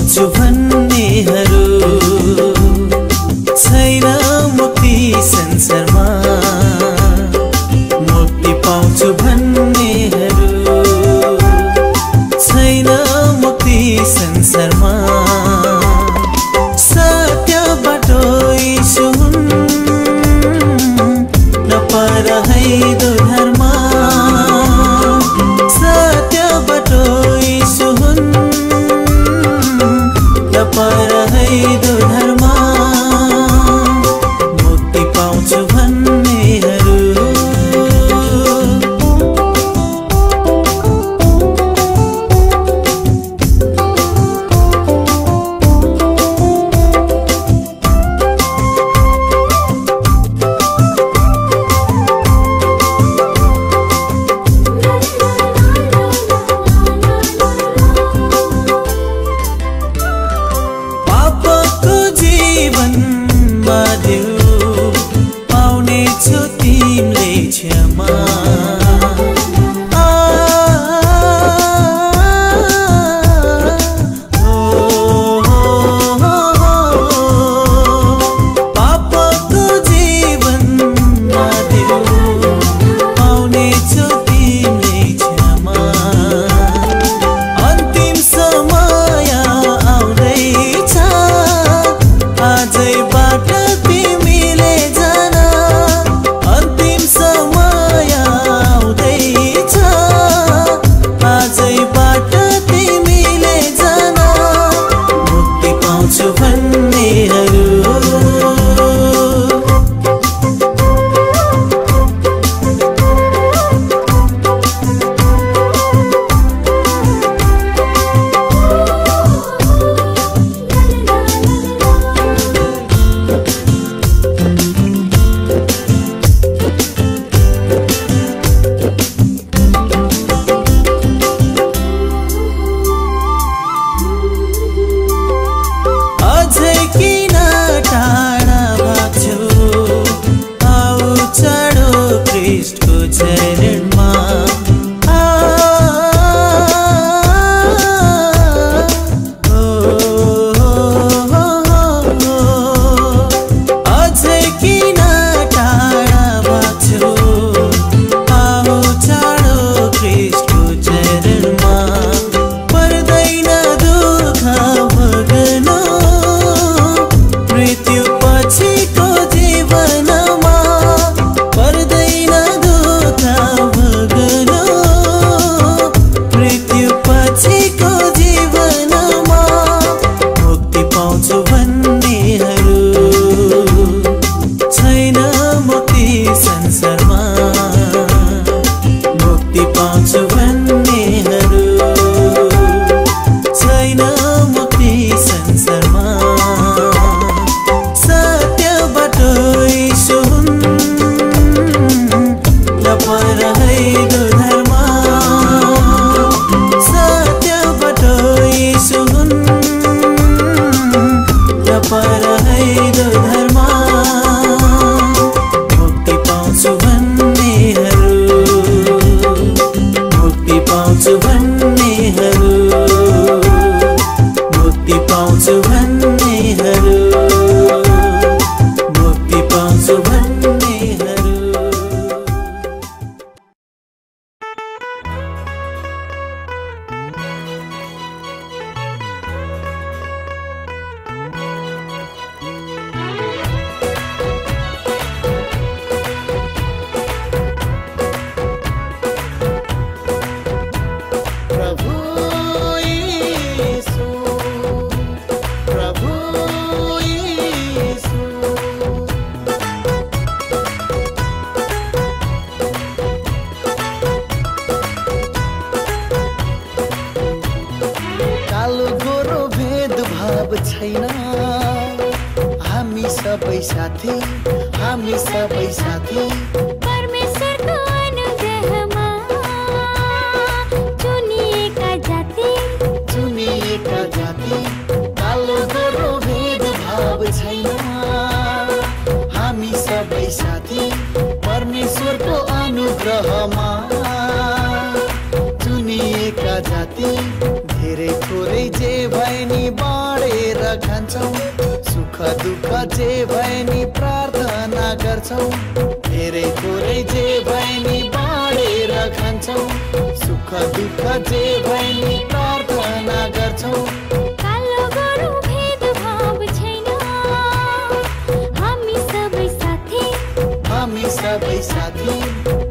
पाउँछु भन्नेहरू छैन मुक्ति संसारमा। मुक्ति पाउँछु भन्नेहरू छैन मुक्ति संसारमा। सत्य बाटो यीशु हुन् नपर है दुर्धर्म। सत्य बाटो यीशु हुन् नपर है दुर्धर्म। मुक्ति पाउँछु भन्नेहरू अनुग्रहमा चुनिएका जाति धेरै थोरै जे भए नि बाँडेर खान्छौँ, सुख दुःख जे भए नि प्रार्थना गर्छौँ। धेरै थोरै जे भए नि बाँडेर खान्छौँ, सुख दुःख जे भए नि प्रार्थना गर्छौँ। कालो गोरो भेदभाव छैन, हामी सबै साथी, हामी सबै साथी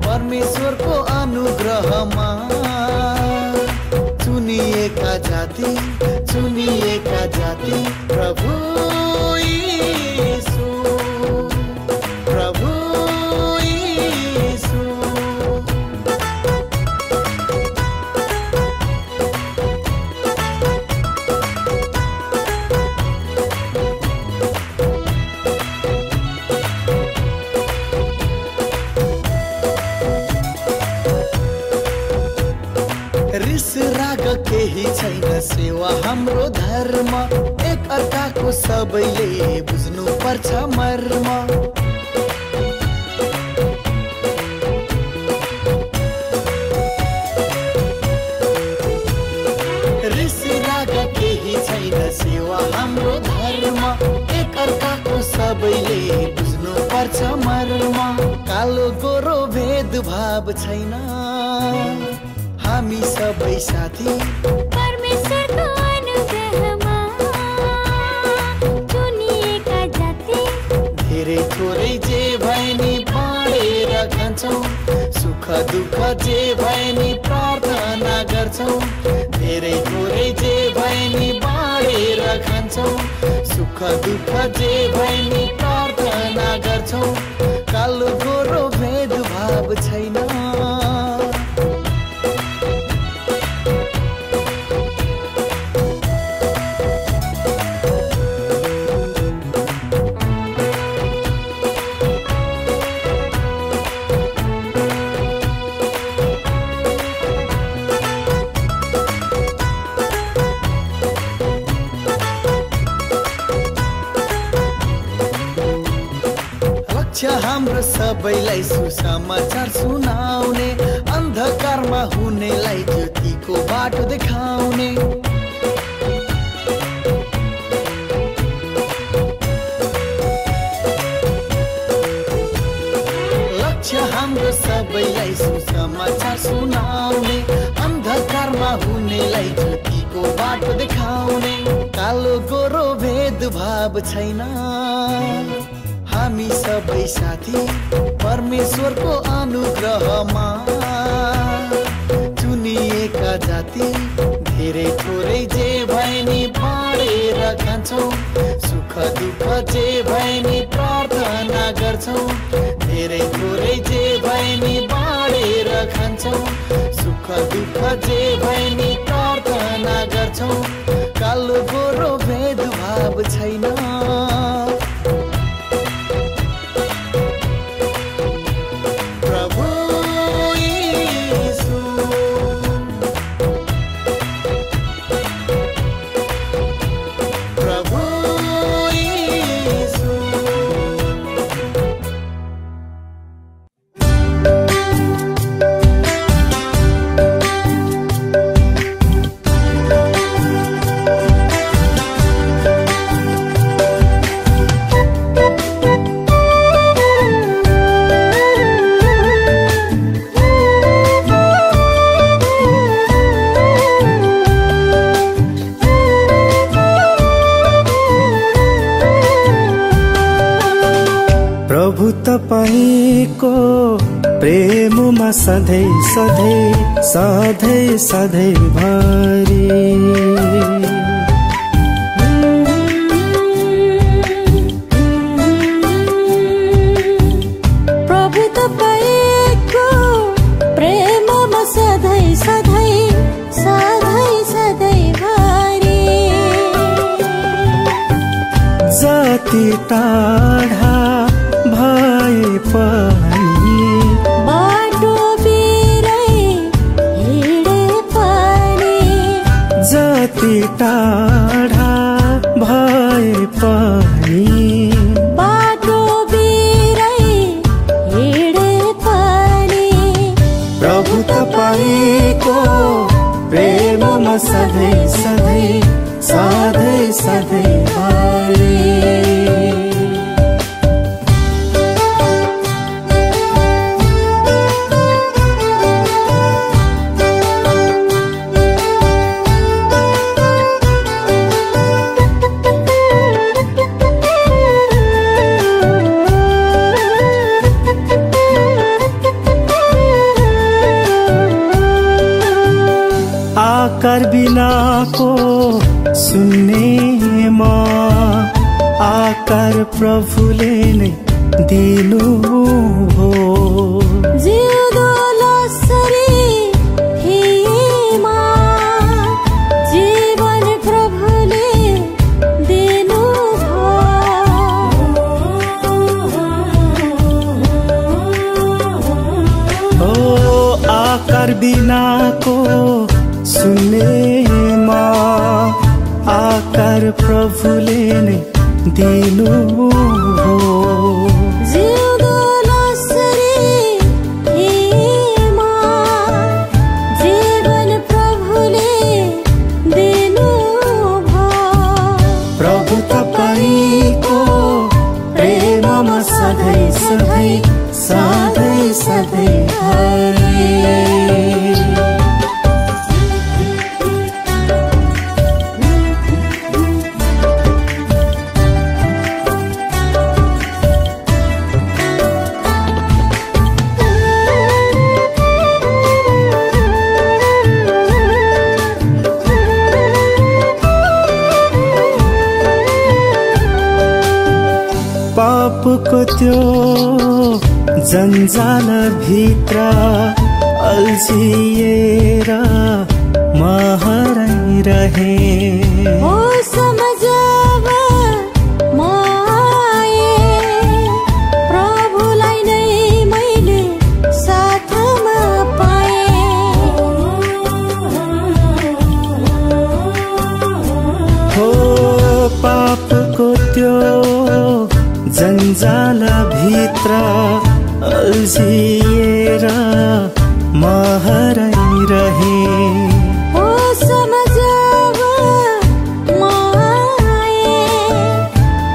परमेश्वरको अनुग्रहमा चुनिएका जाति, चुनिएका जाति। प्रभु यीशु, प्रभु यीशु। रिस राग केही छैन, सेवा हाम्रो धर्म, एक अर्काको सबैले बुझ्नु पर्छ मर्म। रिस राग केही छैन, सेवा हाम्रो धर्म, एक अर्काको सबैले बुझ्नु पर्छ मर्म। कालो गोरो भेदभाव छैन, हामी सबै साथी परमेश्वरको अनुग्रहमा चुनिएका जाति। धेरै थोरै जे भए नि बाँडेर खान्छौँ, सुख दुःख जे भए नि प्रार्थना गर्छौँ। धेरै थोरै जे भए नि बाँडेर खान्छौँ, सुख दुःख जे भए नि प्रार्थना गर्छौँ। कालो गोरो भेदभाव छैन, हाम्रो सबैलाई सुसमाचार सुनाउने, अन्धकारमा हुनेलाई ज्योतिको बाटो देखाउने। लक्ष्य हाम्रो सबैलाई सुसमाचार सुनाउने, अन्धकारमा हुनेलाई ज्योतिको बाटो देखाउने। कालो गोरो भेदभाव छैन, हामी सबै साथी परमेश्वरको अनुग्रहमा चुनिएका जाति। धेरै थोरै जे भए नि बाँडेर खान्छौँ, सुख दुःख जे भए नि प्रार्थना गर्छौँ। धेरै थोरै जे भए नि बाँडेर खान्छौँ, सुख दुःख जे भए नि प्रार्थना गर्छौँ। कालो गोरो भेदभाव छैन, तपाईको प्रेममा सधैँ सधैँ सधैँ सधैँ भरि। प्रभु तपाईको प्रेममा सधैँ सधैँ सधैँ सधैँ भरि। जति टाढा भए पनि बाटो बिरै हिँडे पनि, जति टाढा भए पनि बाटो बिरै हिँडे पनि। प्रभु तपाईको प्रेम प्रेममा सधैँ सधैँ सधैँ सधैँभरि। आकार बिनाको सुन्नेमा आकार प्रभुले नै दिनु हो। जिउँदो लसरी थिएमा जीवन प्रभुले दिनु हो। आकार बिनाको सुन्नेमा आकार प्रभुले नै दिनु हो। जिउँदो लसरी थिएमा जीवन प्रभुले दिनु भो। प्रभु तपाईको प्रेममा सधैँ सधैँ सधैँ सधैँभरि। पापको त्यो जन्जाल भित्र अल्झिएर म हराइरहे। होसम जब म आएँ प्रभुलाई नै मैले साथमा पाएँ। हो पापको त्यो जन्जाल भित्र अल्झिएर म हराइरहे। होसम जब म आएँ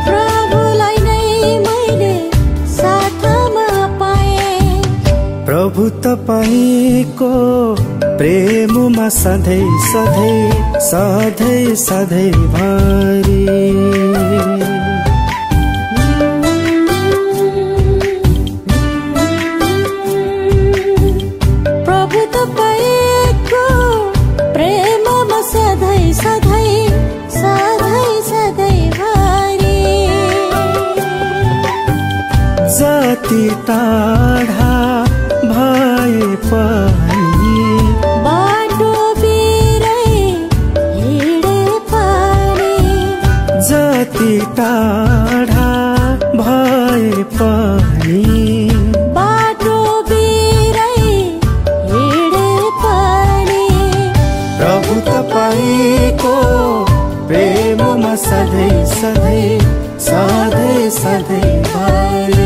प्रभुलाई नै मैले साथमा पाएँ। प्रभु तपाईको प्रेममा सधैँ सधैँ सधैँ सधैँभरि। जति टाढा भए पनि बाटो बिरै हिँडे पनि। जति टाढा भए पनि बाटो बिरै हिँडे पनि। प्रभु तपाईको प्रेममा सधैँ सधैँ सधैँ सधैँभरि।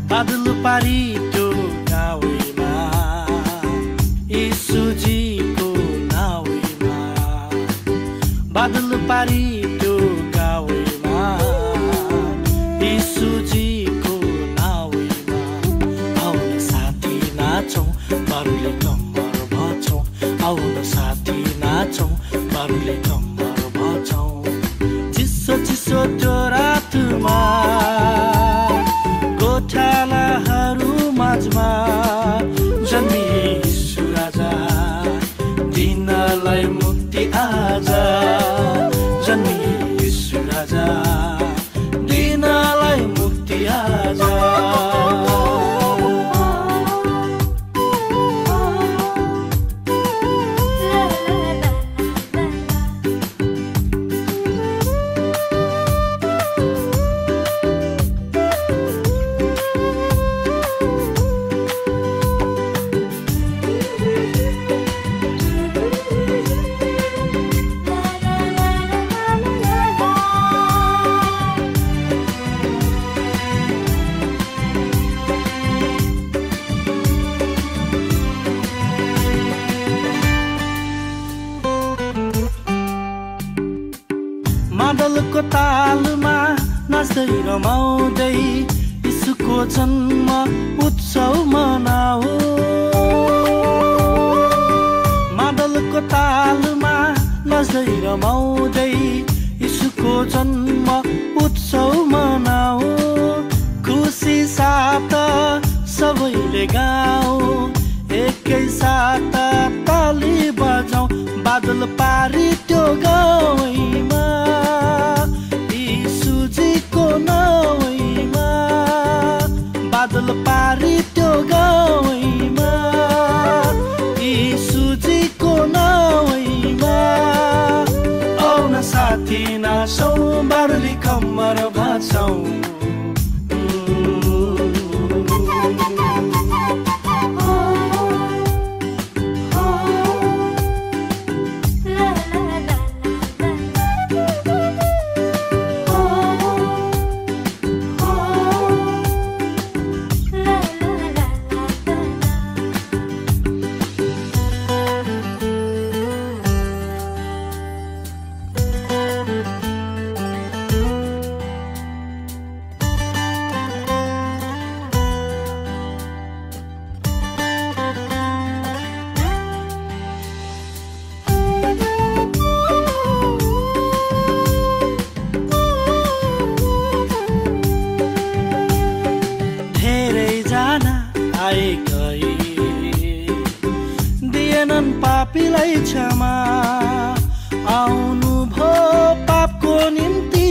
बादल पारी त्यो गाउँमा यीशुजीको नाउँमा। बादल पारी त्यो गाउँमा यीशुजीको नाउँमा। आउन साथी नाचौँ बारुले कम्मर भछौँ। आउन साथी नाचौँ बारुले कम्मर भछौँ। चिसो चिसो त्यो रातमा गोठालाहरू माझमा जन्मिए यीशु राजा। दिनलाई मुक्ति आजा जन्मी यीशु राजा दिनलाई मुक्ति आजा मादलको तालमा नाच्दै रमाउँदै यीशुको जन्म उत्सव मनाऊ मादलको तालमा नाच्दै रमाउँदै यीशुको जन्म उत्सव मनाऊ खुसी साथ सबैले गाऊ एकै साथ ताली बजाऊ बादल पारी त्यो गाउँमा यीशुजीको नाउँमा बादल पारी त्यो गाउँमा यीशुजीको नाउँमा आउन साथी नाचौँ बारुली कम्मर भाँचौँ पापीलाई क्षमा आउनु भो पापको निम्ति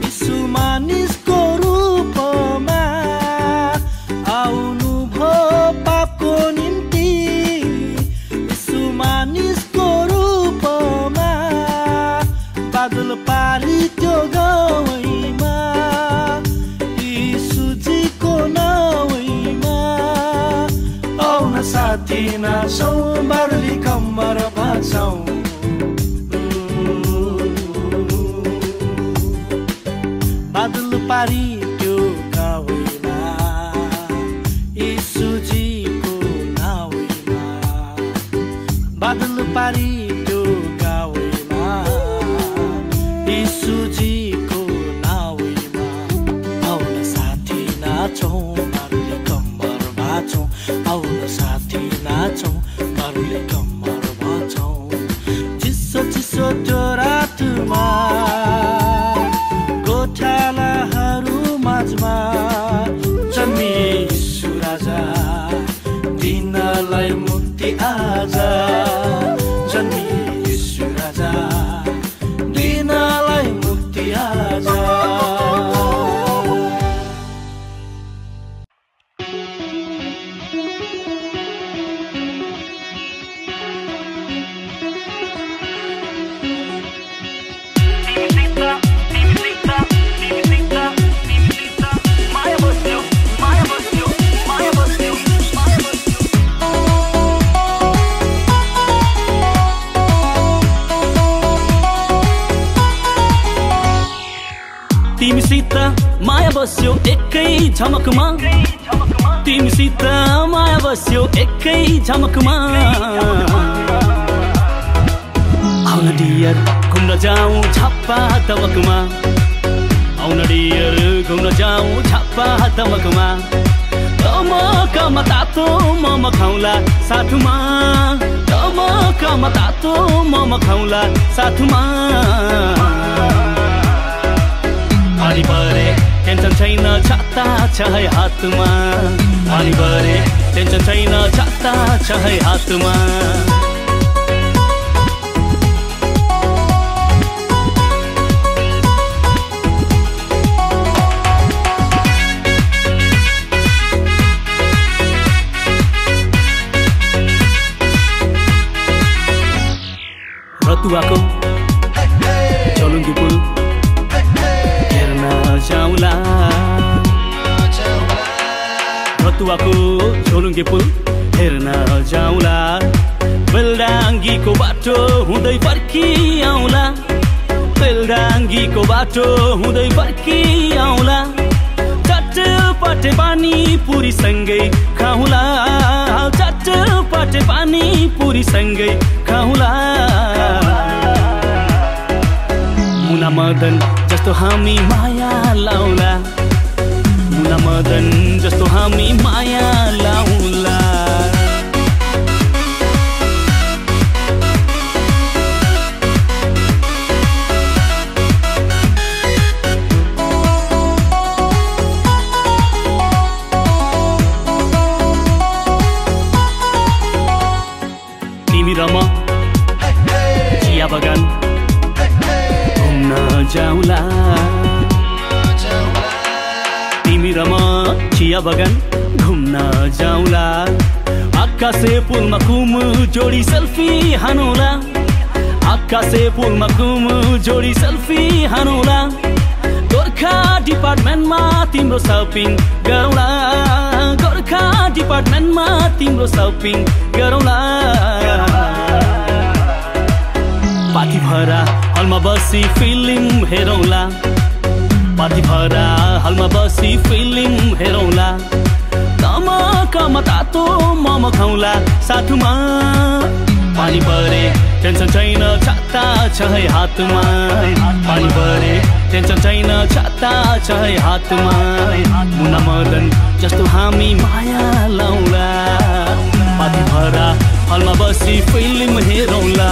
यीशु मानिसको रूपमा आउनु भो पापको निम्ति यीशु मानिसको रूपमा बादल पारी त्यो गाउँमा यीशुजीको नाउँमा आउन साथी नाचौँ बारुली कम्मर भाँचौँ बादल पारी त्यो गाउँमा यीशुजीको नाउँमा बादल पारी त्यो गाउँमा यीशुजीको नाउँमा आउन साथी नाचौँ बारुली कम्मर भाँचौँ आउन साथी नाचौँ बारुले कम्मर भाँचौँ चिसो चिसो त्यो रातमा गोठालाहरू माझमा जन्मी यीशु राजा दिनलाई मुक्ति आजा जन्मी यीशु राजा दिनलाई मुक्ति आजा तिमीसित माया बस्यो एकै झमकमा तिमीसित माया बस्यो एकै झमकमा आउन डियर घुम्न जाउँ छाप्पा तवकमा आउन डियर घुम्न जाउँ छाप्पा तवकमा तमकमा तातो मम खाउला साथमा तमकमा तातो मम खाउला साथमा पानी परे टेन्सन छैन छाता छ है हातमा पानी परे टेन्सन छैन छाता छ है हातमा रतुवाको झोलुङ्गे पुल हेर्न जाउँला रतुवाको झोलुङ्गे पुल हेर्न जाउँला बेलडाङ्गीको बाटो हुँदै फर्किआउँला बेलडाङ्गीको बाटो हुँदै फर्किआउँला चटपटे पानी पुरी सँगै खाउँला चटपटे पानी पुरी सँगै खाउँला मुना मदन जस्तो हामी माया लाउला मुना मदन जस्तो हामी माया लाउला तिमी र म चिया बगान घुम्न जाउँला तिमी र म चिया बगान घुम्न जाउँला आकाशे पुलमा कुम जोडी सेल्फी हानौला आकाशे पुलमा कुम जोडी सेल्फी हानौला गोर्खा डिपार्टमेन्टमा तिम्रो सपिङ गरौँला गोर्खा डिपार्टमेन्टमा तिम्रो सपिङ गरौँला पाथी भरा हलमा बसी फिल्म हेरौँला पाथी भरा हलमा बसी फिल्म हेरौँला कमा तातो मोमो खाउँला साथमा पानी परे टेन्सन छैन छाता छ है हातमा पानी परे टेन्सन छैन छाता छ है हातमा मुना मदन जस्तो हामी माया लाउला पाथी भरा हलमा बसी फिल्म हेरौँला